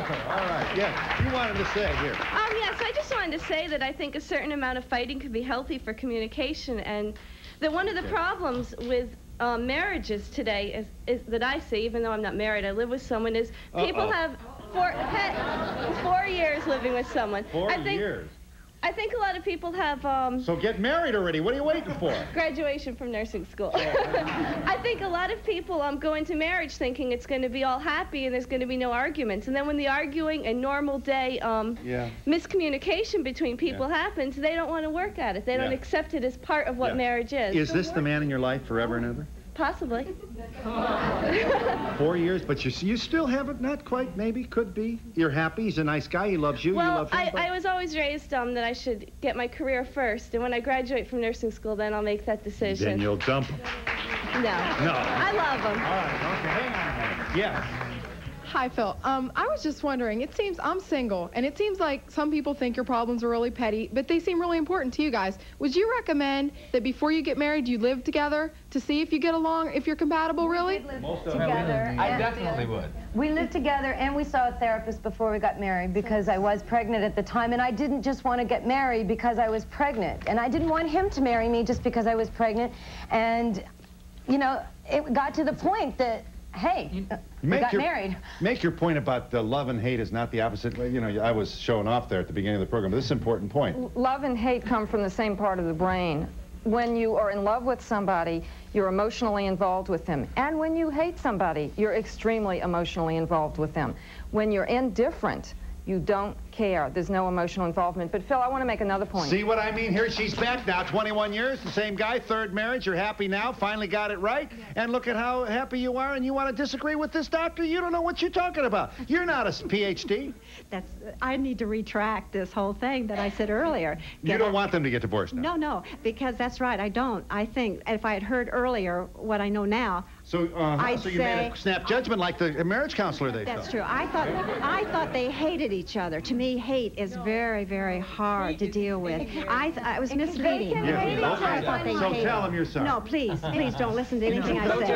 All right, yes, you wanted to say here. Yes, I just wanted to say that I think a certain amount of fighting could be healthy for communication, and that one of the problems with marriages today is that I see, even though I'm not married, I live with someone, is people have 4 years living with someone. 4 years? I think a lot of people have... So get married already. What are you waiting for? Graduation from nursing school. I think a lot of people go into marriage thinking it's going to be all happy and there's going to be no arguments. And then when the arguing and normal day miscommunication between people happens, they don't want to work at it. They don't accept it as part of what marriage is. Is this the man in your life forever and ever? Possibly. 4 years, but you still haven't, not quite, maybe, could be. You're happy, he's a nice guy, he loves you, you love him. Well, I was always raised that I should get my career first, and when I graduate from nursing school, then I'll make that decision. Then you'll dump him. No. No. I love him. All right, okay, hang on. Yes. Hi, Phil. I was just wondering, it seems I'm single, and it seems like some people think your problems are really petty, but they seem really important to you guys. Would you recommend that before you get married, you live together to see if you get along, if you're compatible, really? We did live together. I definitely would. We lived together, and we saw a therapist before we got married because I was pregnant at the time, and I didn't just want to get married because I was pregnant, and I didn't want him to marry me just because I was pregnant, and, you know, it got to the point that, hey, we got married. Make your point about the love and hate is not the opposite. You know, I was showing off there at the beginning of the program, but this is an important point. Love and hate come from the same part of the brain. When you are in love with somebody, you're emotionally involved with them. And when you hate somebody, you're extremely emotionally involved with them. When you're indifferent, you don't care. There's no emotional involvement. But, Phil, I want to make another point. See what I mean here? She's back now, 21 years, the same guy, third marriage. You're happy now, finally got it right. And look at how happy you are, and you want to disagree with this doctor? You don't know what you're talking about. You're not a PhD. I need to retract this whole thing that I said earlier. You don't want them to get divorced now? No, because that's right, I don't. I think if I had heard earlier what I know now, so you made a snap judgment like the marriage counselor they That's saw. true. I thought they hated each other. To me, hate is very, very hard to deal with. I was misleading. I thought they hated. Tell them you're sorry. No, please don't listen to anything I say.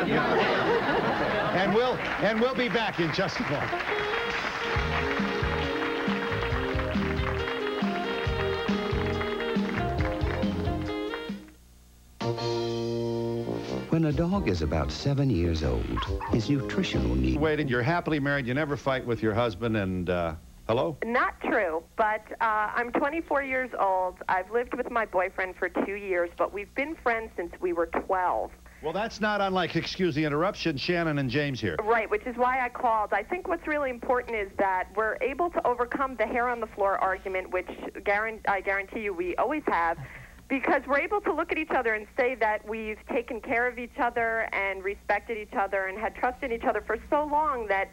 And we'll be back in just a moment. When a dog is about 7 years old, his nutritional needs... Waited, you're happily married, you never fight with your husband, and, hello? Not true, but I'm 24 years old. I've lived with my boyfriend for 2 years, but we've been friends since we were 12. Well, that's not unlike, excuse the interruption, Shannon and James here. Right, which is why I called. I think what's really important is that we're able to overcome the hair on the floor argument, which I guarantee you we always have, because we're able to look at each other and say that we've taken care of each other and respected each other and had trust in each other for so long that,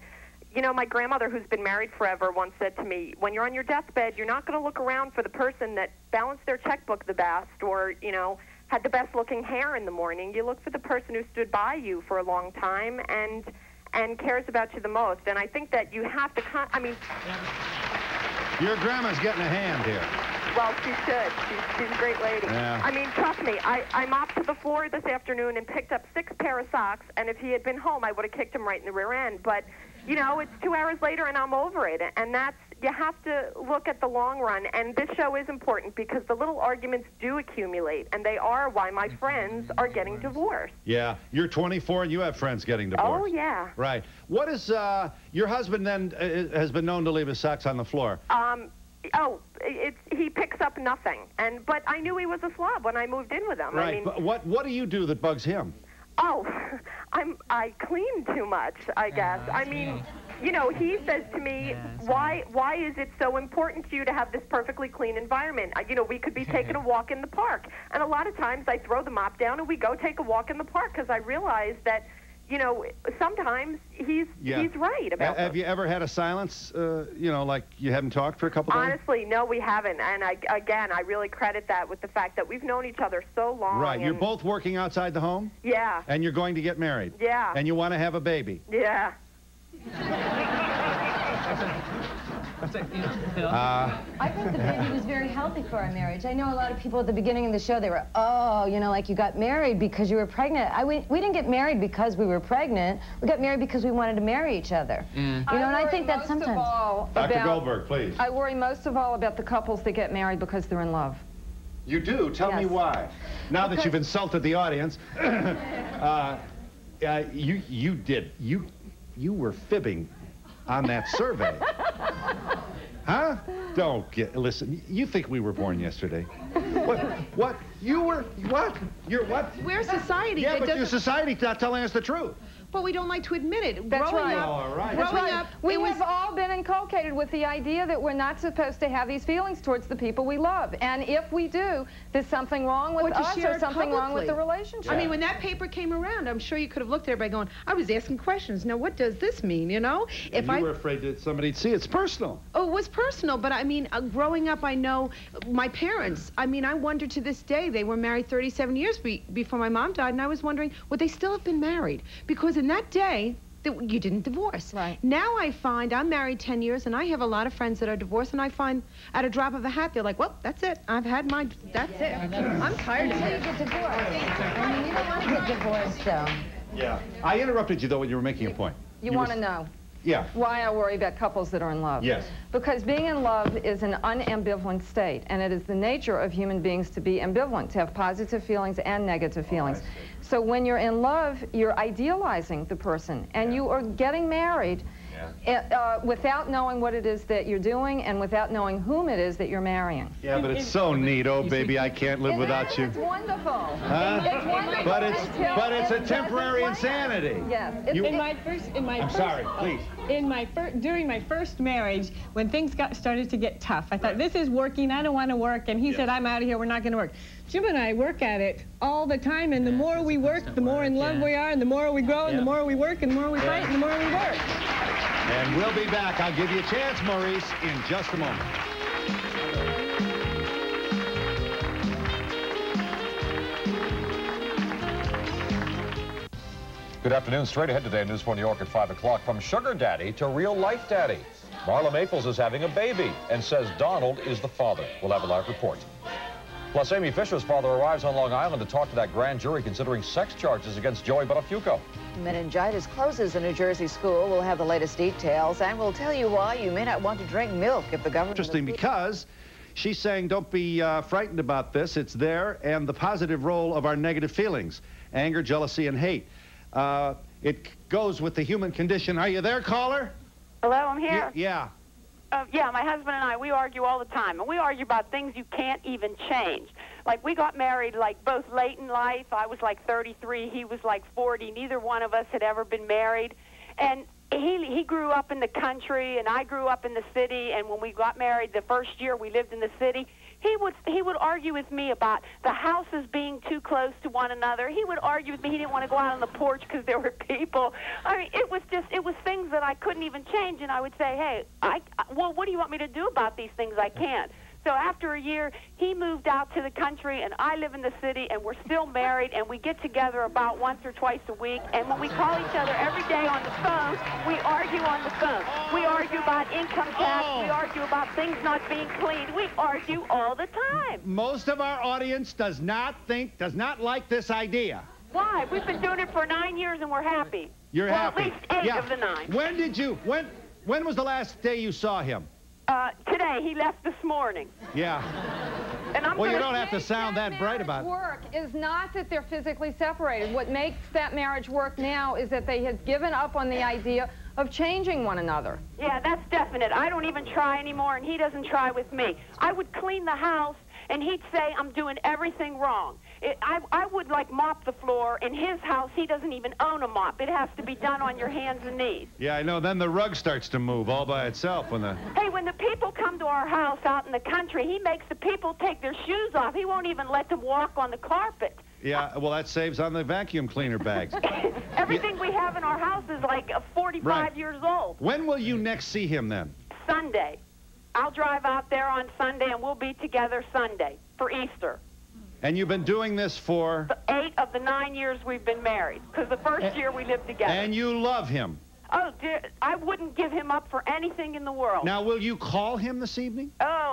you know, my grandmother, who's been married forever, once said to me, when you're on your deathbed, you're not going to look around for the person that balanced their checkbook the best or, you know, had the best-looking hair in the morning. You look for the person who stood by you for a long time and cares about you the most. And I think that you have to, Your grandma's getting a hand here. Well, she should. She's a great lady. Yeah. I mean, trust me, I mopped to the floor this afternoon and picked up 6 pair of socks, and if he had been home, I would have kicked him right in the rear end. But, you know, it's 2 hours later, and I'm over it. And that's, you have to look at the long run. And this show is important because the little arguments do accumulate, and they are why my friends are getting divorced. Yeah. You're 24, and you have friends getting divorced. Oh, yeah. Right. What is, your husband then has been known to leave his socks on the floor? He picks up nothing. But I knew he was a slob when I moved in with him. Right. I mean, but what do you do that bugs him? Oh, I clean too much, I guess. I mean, you know, he says to me, why is it so important to you to have this perfectly clean environment? You know, we could be taking a walk in the park. And a lot of times I throw the mop down and we go take a walk in the park because I realize that, you know, sometimes he's right about Have you ever had a silence, you know, like you haven't talked for a couple days? Honestly, no, we haven't. And I really credit that with the fact that we've known each other so long. Right. You're both working outside the home? Yeah. And you're going to get married? Yeah. And you want to have a baby? Yeah. I think the baby was very healthy for our marriage. I know a lot of people at the beginning of the show, they were, oh, you know, like you got married because you were pregnant. We didn't get married because we were pregnant. We got married because we wanted to marry each other. You know, and I think that sometimes... Dr. Goldberg, please. I worry most of all about the couples that get married because they're in love. You do? Tell me why. Now that you've insulted the audience, you were fibbing on that survey. Huh? Listen, you think we were born yesterday. What? You were, what? You're what? We're society. Yeah, but your society's not telling us the truth. But we don't like to admit it. That's right. All right. Growing up, we have all been inculcated with the idea that we're not supposed to have these feelings towards the people we love. And if we do, there's something wrong with us or something wrong with the relationship. I mean, when that paper came around, I'm sure you could have looked at everybody going, I was asking questions. Now, what does this mean, you know? If you were afraid that somebody'd see it's personal. Oh, it was personal, but I mean, growing up, I know my parents, I mean, I wonder to this day, they were married 37 years before my mom died, and I was wondering, would they still have been married? Because in that day, you didn't divorce. Right. Now I find, I'm married 10 years, and I have a lot of friends that are divorced, and I find at a drop of a hat, they're like, well, that's it. I've had my, that's it. I'm tired of it. Until you get divorced. I mean, you don't want to get divorced, though. Yeah. I interrupted you, though, when you were making a point. You want to know? Yeah. Why I worry about couples that are in love. Yes. Because being in love is an unambivalent state, and it is the nature of human beings to be ambivalent, to have positive feelings and negative feelings. So when you're in love, you're idealizing the person, and you are getting married without knowing what it is that you're doing and without knowing whom it is that you're marrying. Yeah, but it's so neat. Oh, baby, I can't live without you. It's wonderful. Huh? It's wonderful. But it's a temporary insanity. Yes. During my first marriage, when things started to get tough, I thought, this is working, I don't want to work, and he said, I'm out of here, we're not going to work. Jim and I work at it all the time, and the more we work, the more in love we are, and the more we grow, and the more we work, and the more we fight, and the more we work. And we'll be back. I'll give you a chance, Maurice, in just a moment. Good afternoon. Straight ahead today, News 4 New York at 5 o'clock. From sugar daddy to real life daddy. Marla Maples is having a baby and says Donald is the father. We'll have a live report. Plus, Amy Fisher's father arrives on Long Island to talk to that grand jury considering sex charges against Joey Buttafuoco. Meningitis closes a New Jersey school. We'll have the latest details, and we'll tell you why you may not want to drink milk if the government... Interesting, because she's saying don't be frightened about this. It's there, and the positive role of our negative feelings, anger, jealousy, and hate. It goes with the human condition. Are you there, caller? Hello, I'm here. Yeah. Yeah, my husband and I, we argue all the time, and we argue about things you can't even change. Like, we got married, like, both late in life. I was, like, 33. He was, like, 40. Neither one of us had ever been married. And he grew up in the country, and I grew up in the city, and when we got married the first year we lived in the city, he would argue with me about the houses being too close to one another. He would argue with me. He didn't want to go out on the porch because there were people. I mean, it was things that I couldn't even change, and I would say, hey, well, what do you want me to do about these things? I can't. So after a year, he moved out to the country, and I live in the city, and we're still married, and we get together about once or twice a week, and when we call each other every day on the phone, we argue on the phone. We argue about income tax. We argue about things not being cleaned. We argue all the time. Most of our audience does not like this idea. Why? We've been doing it for 9 years, and we're happy. You're happy. At least 8 of the 9. When was the last day you saw him? Today. He left this morning. Yeah. And well, you don't have to sound that bright about it. Work is not that they're physically separated. What makes that marriage work now is that they have given up on the idea of changing one another. Yeah, that's definite. I don't even try anymore, and he doesn't try with me. I would clean the house, and he'd say I'm doing everything wrong. I would, like, mop the floor. In his house, he doesn't even own a mop. It has to be done on your hands and knees. Yeah, I know. Then the rug starts to move all by itself when the... Hey, when the people come to our house out in the country, he makes the people take their shoes off. He won't even let them walk on the carpet. Yeah, well, that saves on the vacuum cleaner bags. Everything we have in our house is, like, 45 years old. When will you next see him, then? Sunday. I'll drive out there on Sunday, and we'll be together Sunday for Easter. And you've been doing this for? 8 of the 9 years we've been married, because the first year we lived together. And you love him? Oh, dear, I wouldn't give him up for anything in the world. Now, will you call him this evening? Oh,